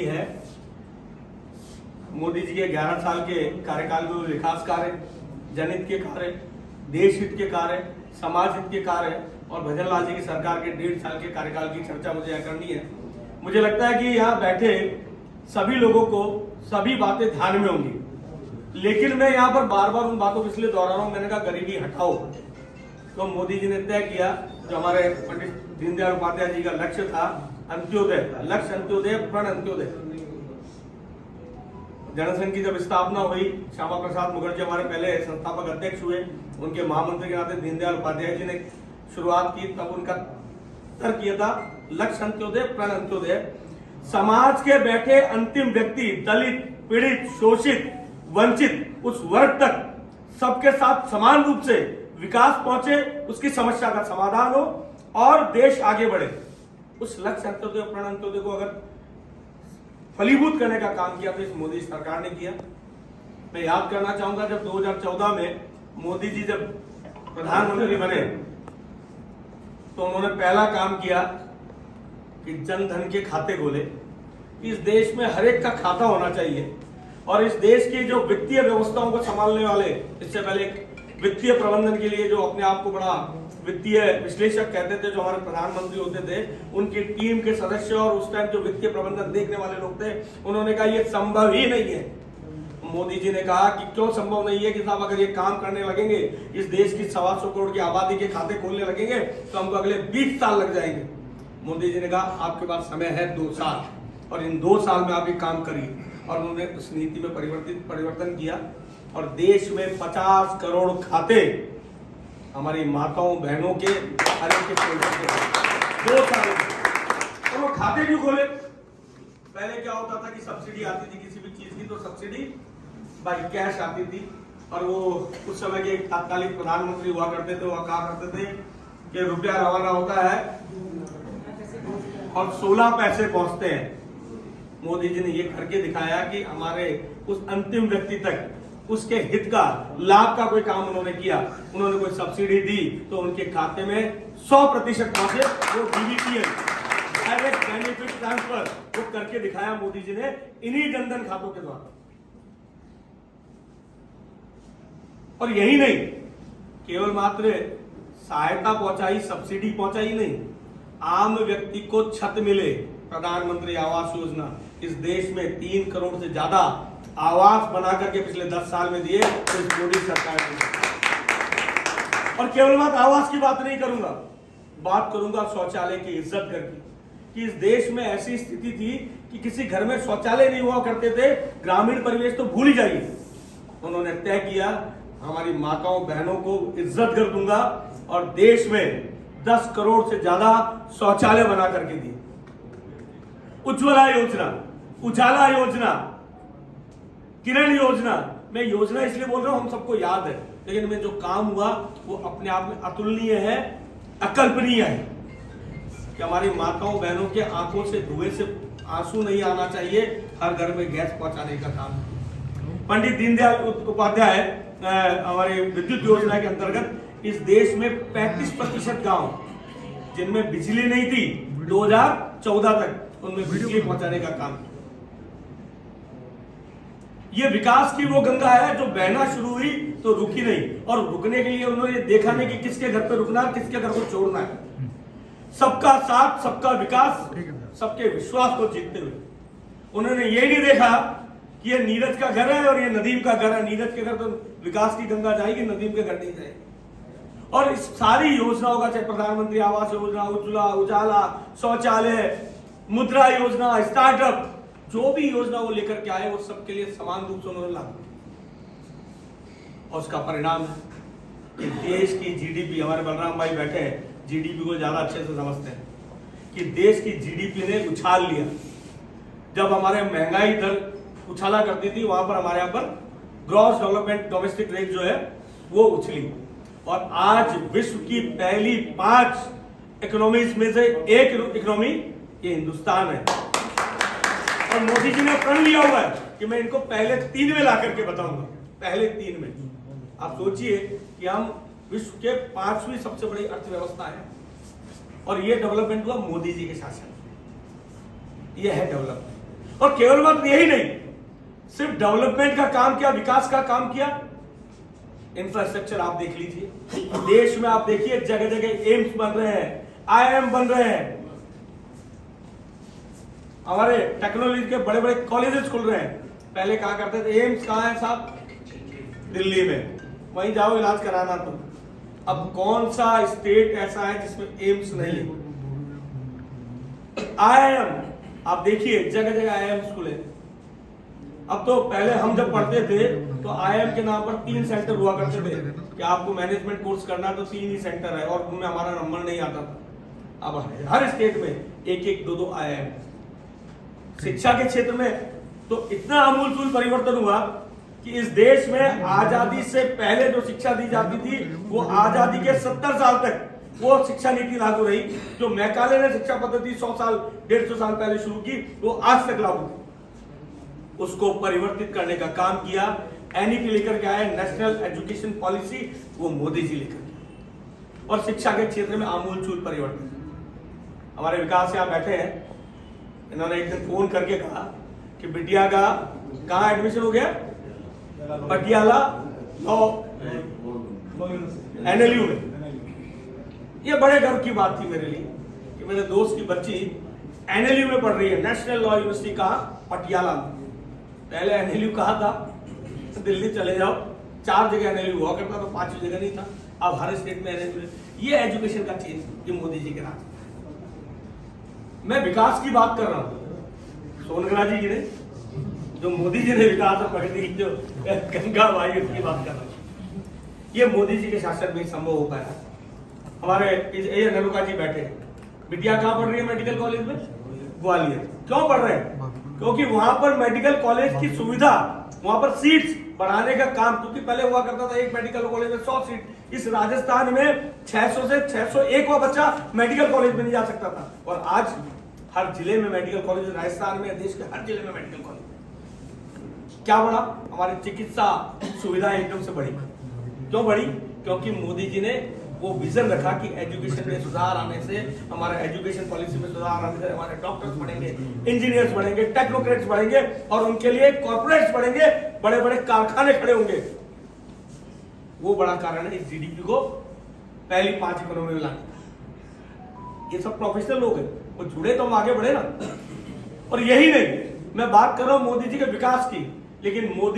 है मोदी जी के 11 साल के कार्यकाल में विकास कार्य, जनहित के कार्य, देश हित के कार्य, समाज हित के कार्य और भजन लाल जी की सरकार के 1.5 साल के कार्यकाल की चर्चा मुझे करनी है। मुझे लगता है कि यहाँ बैठे सभी लोगों को सभी बातें ध्यान में होंगी, लेकिन मैं यहाँ पर बार बार उन बातों को इसलिए दोहरा रहा हूँ। मैंने कहा गरीबी हटाओ, तो मोदी जी ने तय किया जो हमारे पंडित दीनदयाल उपाध्याय जी का लक्ष्य था, अंत्योदय, लक्ष्य अंत्योदय, प्रण अंत्योदय। जनसंघ की जब स्थापना हुई, श्यामा प्रसाद मुखर्जी हमारे पहले संस्थापक अध्यक्ष हुए, उनके महामंत्री के नाते दीनदयाल उपाध्याय जी ने शुरुआत की। तब उनका तर्क यह था लक्ष्य अंत्योदय, प्रण अंत्योदय। समाज के बैठे अंतिम व्यक्ति, दलित, पीड़ित, शोषित, वंचित, उस वर्ग तक सबके साथ समान रूप से विकास पहुंचे, उसकी समस्या का समाधान हो और देश आगे बढ़े। उस लक्ष्य अंत्योदय, प्रण अंत्योदय को अगर फलीभूत करने का काम किया तो इस मोदी सरकार ने किया। मैं याद करना चाहूंगा, जब 2014 में मोदी जी जब प्रधानमंत्री बने तो उन्होंने पहला काम किया कि जन धन के खाते खोले। इस देश में हर एक का खाता होना चाहिए और इस देश की जो वित्तीय व्यवस्थाओं को संभालने वाले, इससे पहले वित्तीय प्रबंधन के लिए जो अपने आप को बड़ा वित्तीय विश्लेषक कहते थे, जो हमारे प्रधानमंत्री होते थे, उनकी टीम के सदस्य और उस टाइम जो वित्तीय प्रबंधन देखने वाले लोग थे, उन्होंने कहा ये संभव ही नहीं है। मोदी जी ने कहा कि क्यों संभव नहीं है कि साहब अगर ये काम करने लगेंगे, इस देश की 125 करोड़ की आबादी के खाते खोलने लगेंगे तो हमको अगले 20 साल लग जाएंगे। मोदी जी ने कहा आपके पास समय है 2 साल और इन 2 साल में आप ये काम करिए, और उन्होंने उस नीति में परिवर्तन किया और देश में 50 करोड़ खाते हमारी माताओं बहनों के हर एक के 2 साल और वो खाते भी खोले। पहले क्या होता था कि सब्सिडी आती थी किसी भी चीज की, तो सब्सिडी बाई कैश आती थी और वो उस समय के तत्कालीन प्रधानमंत्री हुआ करते थे, वो कहा करते थे कि रुपया रवाना होता है और 16 पैसे पहुंचते हैं। मोदी जी ने ये करके दिखाया कि हमारे उस अंतिम व्यक्ति तक उसके हित का, लाभ का कोई काम उन्होंने किया। उन्होंने कोई सब्सिडी दी तो उनके खाते में 100% पहुंचे। वो डीबीटीएल, डायरेक्ट बेनिफिट ट्रांसफर, वो करके दिखाया मोदी जी ने इन्हीं जनधन खातों के द्वारा। और यही नहीं, केवल मात्र सहायता पहुंचाई, सब्सिडी पहुंचाई नहीं, आम व्यक्ति को छत मिले, प्रधानमंत्री आवास योजना। इस देश में 3 करोड़ से ज्यादा आवास बना करके पिछले 10 साल में दिए तो इस मोदी सरकार ने। और केवल मात्र आवास की बात नहीं करूंगा, बात करूंगा शौचालय की इज्जत करके, कि इस देश में ऐसी स्थिति थी कि किसी घर में शौचालय नहीं हुआ करते थे, ग्रामीण परिवेश तो भूल ही जाइए। उन्होंने तय किया हमारी माताओं बहनों को इज्जत कर दूंगा और देश में 10 करोड़ से ज्यादा शौचालय बना करके दिए। उज्ज्वला योजना, उजाला योजना, किरण योजना। मैं योजना इसलिए बोल रहा हूं, हम सबको याद है, लेकिन में जो काम हुआ वो अपने आप में अतुलनीय है, अकल्पनीय है कि हमारी माताओं बहनों के आंखों से धुएं से आंसू नहीं आना चाहिए, हर घर में गैस पहुंचाने का काम। पंडित दीनदयाल उपाध्याय हमारे विद्युत योजना के अंतर्गत इस देश में 35% गांव जिनमें बिजली नहीं थी, 2014 तक उनमें बिजली पहुंचाने का काम। ये विकास की वो गंगा है जो बहना शुरू हुई तो रुकी नहीं, और रुकने के लिए उन्होंने देखा नहीं कि किसके घर पे रुकना है, किसके घर को छोड़ना है। सबका साथ, सबका विकास, सबके विश्वास को जीतते हुए उन्होंने ये नहीं देखा कि ये नीरज का घर है और ये नदीम का घर है। नीरज के घर तो विकास की गंगा जाएगी, नदीम के घर नहीं जाएगी। और इस सारी योजनाओं का, चाहे प्रधानमंत्री आवास योजना, उज्ज्वला, उजाला, शौचालय, मुद्रा योजना, स्टार्टअप, जो भी योजना वो लेकर के आए वो सबके लिए समान रूप से उन्होंने लागू। और उसका परिणाम है कि देश की जीडीपी, हमारे बलराम भाई बैठे हैं, जीडीपी को ज्यादा अच्छे से समझते हैं, कि देश की जीडीपी ने उछाल लिया। जब हमारे महंगाई दर उछाला करती थी, वहां पर हमारे यहाँ पर ग्रॉस डेवलपमेंट डोमेस्टिक रेट जो है वो उछली, और आज विश्व की पहली 5 इकोनॉमीज में से एक इकोनॉमी ये हिंदुस्तान है। और मोदी जी ने प्रण लिया हुआ है कि मैं इनको पहले 3 में ला करके बताऊंगा, पहले 3 में। आप सोचिए कि हम विश्व के 5वीं सबसे बड़ी अर्थव्यवस्था है और ये डेवलपमेंट हुआ मोदी जी के शासन। ये है डेवलपमेंट। और केवल मात्र यही नहीं, सिर्फ डेवलपमेंट का काम किया, विकास का काम किया, इंफ्रास्ट्रक्चर आप देख लीजिए। देश में आप देखिए जगह जगह एम्स बन रहे हैं, आईआईएम बन रहे हैं, हमारे टेक्नोलॉजी के बड़े बड़े कॉलेजेस खुल रहे हैं। पहले कहा करते थे एम्स कहाँ है साहब, दिल्ली में, वहीं जाओ इलाज कराना। तो अब कौन सा स्टेट ऐसा है जिसमें एम्स नहीं है? आईआईएम आप देखिए जगह जगह आईआईएम खुले। अब तो पहले हम जब पढ़ते थे तो आईआईएम के नाम पर 3 सेंटर हुआ करते थे कि आपको मैनेजमेंट कोर्स करना है तो 3 ही सेंटर है, और उनमें हमारा नंबर नहीं आता था। अब हर स्टेट में 1-1, 2-2 आईआईएम। शिक्षा के क्षेत्र में तो इतना आमूलचूल परिवर्तन हुआ कि इस देश में आजादी से पहले जो शिक्षा दी जाती थी वो आजादी के 70 साल तक वो शिक्षा नीति लागू रही। जो मैकाले ने शिक्षा पद्धति 100 साल 150 साल पहले शुरू की वो आज तक लागू थी। उसको परिवर्तित करने का काम किया एनईपी लेकर के आए, नेशनल एजुकेशन पॉलिसी, वो मोदी जी लेकर के, और शिक्षा के क्षेत्र में आमूलचूल परिवर्तन। हमारे विकास यहाँ बैठे हैं, इन्होंने एक दिन फोन करके कहा कि बिटिया का कहाँ एडमिशन हो गया, पटियाला लॉ एनएलयू में। ये बड़े गर्व की बात थी मेरे लिए कि मेरे दोस्त की बच्ची एनएलयू में पढ़ रही है, नेशनल लॉ यूनिवर्सिटी का पटियाला में। पहले एनएलयू कहा था दिल्ली चले जाओ, 4 जगह एनएलयू हुआ करता तो 5वीं जगह नहीं था, अब हर स्टेट में एनएलयू। ये एजुकेशन का चेंज ये मोदी जी के राज। मैं विकास की बात कर रहा हूं, सोनगरा जी ने जो मोदी जी ने विकास और प्रगति की जो गंगा वायु की बात कर रहा हूं, ये मोदी जी के शासन में संभव हो पाया। हमारे ये नरुका जी बैठे हैं, बिटिया कहाँ पढ़ रही है मेडिकल कॉलेज में, ग्वालियर। क्यों पढ़ रहे हैं? क्योंकि वहां पर मेडिकल कॉलेज की सुविधा, वहां पर सीट्स बढ़ाने का काम, क्योंकि पहले हुआ करता था एक मेडिकल कॉलेज में 100 सीट, इस राजस्थान में 600 से 601वां बच्चा मेडिकल कॉलेज में नहीं जा सकता था, और आज हर जिले में मेडिकल कॉलेज, राजस्थान में, देश के हर जिले में मेडिकल कॉलेज। क्या बढ़ा? हमारी चिकित्सा सुविधाएं एकदम से बढ़ी। क्यों बढ़ी? क्योंकि मोदी जी ने वो विजन रखा कि एजुकेशन में सुधार आने से, हमारे एजुकेशन पॉलिसी में सुधार आने से हमारे डॉक्टर्स बढ़ेंगे, इंजीनियर्स बढ़ेंगे, टेक्नोक्रेट्स बढ़ेंगे, और उनके लिए कॉर्पोरेट्स बढ़ेंगे, बड़े बड़े कारखाने खड़े होंगे। वो बड़ा कारण है इस जीडीपी को पहली 5 इकोनॉमी में लाने का। ये सब प्रोफेशनल लोग हैं, वो जुड़े तो हम आगे बढ़े ना। और यही नहीं, मैं बात कर रहा हूं मोदी जी के विकास की, लेकिन मोदी